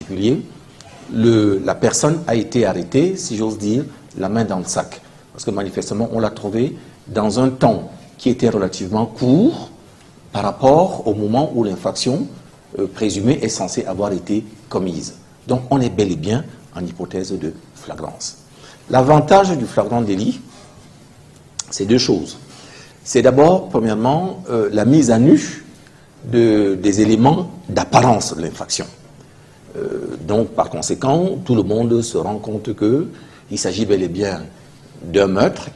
particulier, la personne a été arrêtée, si j'ose dire, la main dans le sac. Parce que manifestement, on l'a trouvé dans un temps qui était relativement court par rapport au moment où l'infraction présumée est censée avoir été commise. Donc, on est bel et bien en hypothèse de flagrance. L'avantage du flagrant délit, c'est deux choses. C'est d'abord, premièrement, la mise à nu des éléments d'apparence de l'infraction. Donc, par conséquent, tout le monde se rend compte qu'il s'agit bel et bien d'un meurtre,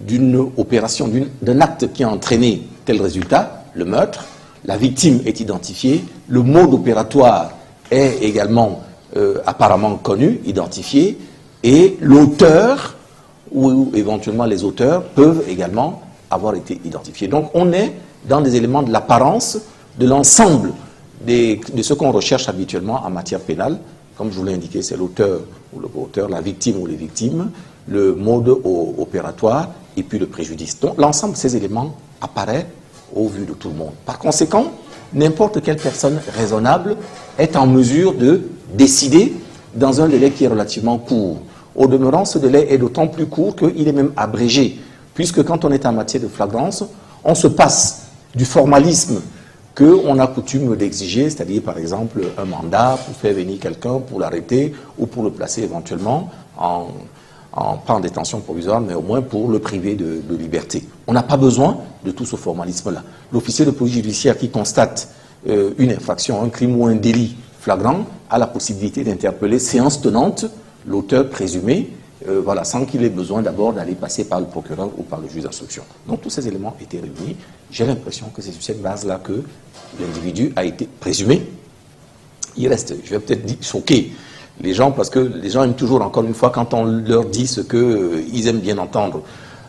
d'une opération, d'un acte qui a entraîné tel résultat, le meurtre. La victime est identifiée, le mode opératoire est également apparemment connu, identifié, et l'auteur, ou éventuellement les auteurs, peuvent également avoir été identifiés. Donc on est dans des éléments de l'apparence de l'ensemble de ce qu'on recherche habituellement en matière pénale. Comme je vous l'ai indiqué, c'est l'auteur ou l'auteur, la victime ou les victimes, le mode opératoire et puis le préjudice. Donc l'ensemble de ces éléments apparaît au vu de tout le monde. Par conséquent, n'importe quelle personne raisonnable est en mesure de décider dans un délai qui est relativement court. Au demeurant, ce délai est d'autant plus court qu'il est même abrégé, puisque quand on est en matière de flagrance, on se passe du formalisme qu'on a coutume d'exiger, c'est-à-dire par exemple un mandat pour faire venir quelqu'un, pour l'arrêter ou pour le placer éventuellement pas en détention provisoire, mais au moins pour le priver de liberté. On n'a pas besoin de tout ce formalisme-là. L'officier de police judiciaire qui constate une infraction, un crime ou un délit flagrant a la possibilité d'interpeller séance tenante l'auteur présumé, sans qu'il ait besoin d'abord d'aller passer par le procureur ou par le juge d'instruction. Donc tous ces éléments étaient réunis. J'ai l'impression que c'est sur cette base-là que l'individu a été présumé. Il reste, je vais peut-être choquer les gens, parce que les gens aiment toujours, encore une fois, quand on leur dit ce qu'ils aiment bien entendre.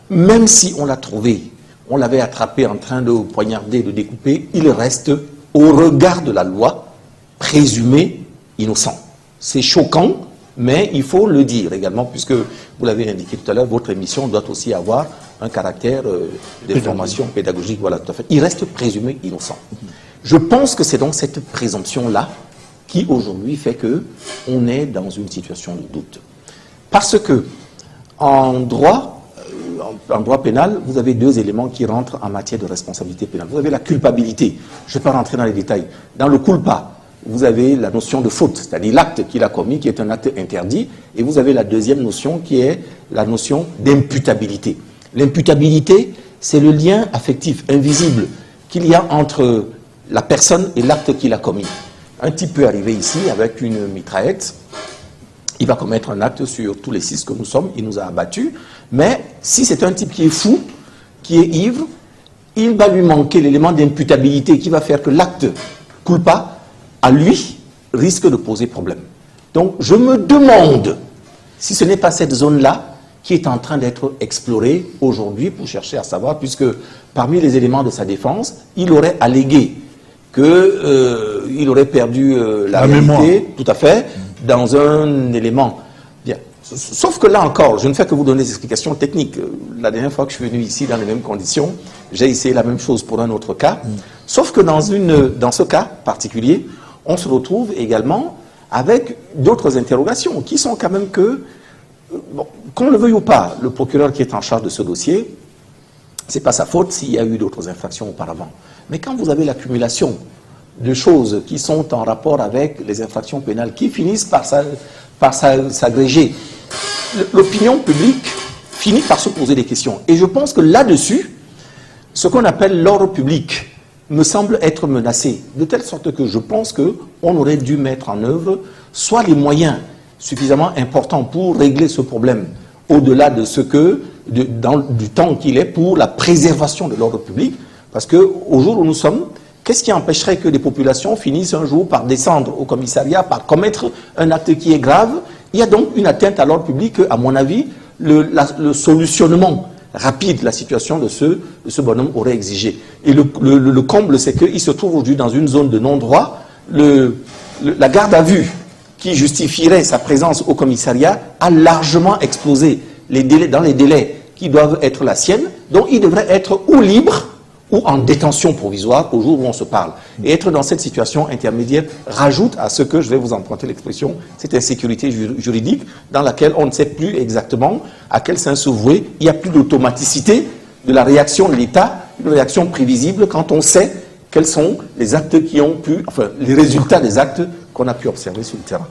Même si on l'a trouvé, on l'avait attrapé en train de poignarder, de découper, il reste, au regard de la loi, présumé innocent. C'est choquant, mais il faut le dire également, puisque vous l'avez indiqué tout à l'heure, votre émission doit aussi avoir un caractère d'information pédagogique. Voilà, tout à fait. Il reste présumé innocent. Je pense que c'est donc cette présomption-là qui aujourd'hui fait qu'on est dans une situation de doute. Parce que en droit pénal, vous avez deux éléments qui rentrent en matière de responsabilité pénale. Vous avez la culpabilité. Je ne vais pas rentrer dans les détails. Dans le culpa, vous avez la notion de faute, c'est-à-dire l'acte qu'il a commis, qui est un acte interdit, et vous avez la deuxième notion qui est la notion d'imputabilité. L'imputabilité, c'est le lien affectif invisible qu'il y a entre la personne et l'acte qu'il a commis. Un type peut arriver ici avec une mitraillette, il va commettre un acte sur tous les 6 que nous sommes, il nous a abattus, mais si c'est un type qui est fou, qui est ivre, il va lui manquer l'élément d'imputabilité qui va faire que l'acte culpa, à lui, risque de poser problème. Donc je me demande si ce n'est pas cette zone-là qui est en train d'être explorée aujourd'hui pour chercher à savoir, puisque parmi les éléments de sa défense, il aurait allégué qu'il aurait perdu la réalité, mémoire. Tout à fait, dans un élément. Bien. Sauf que là encore, je ne fais que vous donner des explications techniques. La dernière fois que je suis venu ici dans les mêmes conditions, j'ai essayé la même chose pour un autre cas. Sauf que dans ce cas particulier, on se retrouve également avec d'autres interrogations qui sont quand même que, qu'on le veuille ou pas, le procureur qui est en charge de ce dossier, ce n'est pas sa faute s'il y a eu d'autres infractions auparavant. Mais quand vous avez l'accumulation de choses qui sont en rapport avec les infractions pénales, qui finissent par s'agréger, l'opinion publique finit par se poser des questions. Et je pense que là-dessus, ce qu'on appelle l'ordre public me semble être menacé, de telle sorte que je pense qu'on aurait dû mettre en œuvre soit les moyens suffisamment importants pour régler ce problème, au-delà de du temps qu'il est pour la préservation de l'ordre public, parce qu'au jour où nous sommes, qu'est-ce qui empêcherait que des populations finissent un jour par descendre au commissariat, par commettre un acte qui est grave? Il y a donc une atteinte à l'ordre public que, à mon avis, le solutionnement rapide de la situation de ce bonhomme aurait exigé. Et le comble, c'est qu'il se trouve aujourd'hui dans une zone de non-droit. La garde à vue qui justifierait sa présence au commissariat a largement explosé dans les délais qui doivent être la sienne. Donc il devrait être ou libre ou en détention provisoire au jour où on se parle. Et être dans cette situation intermédiaire rajoute à ce que, je vais vous emprunter l'expression, cette insécurité juridique dans laquelle on ne sait plus exactement à quel sens se vouer. Il n'y a plus d'automaticité de la réaction de l'État, une réaction prévisible quand on sait quels sont les actes qui ont pu, enfin, les résultats des actes qu'on a pu observer sur le terrain.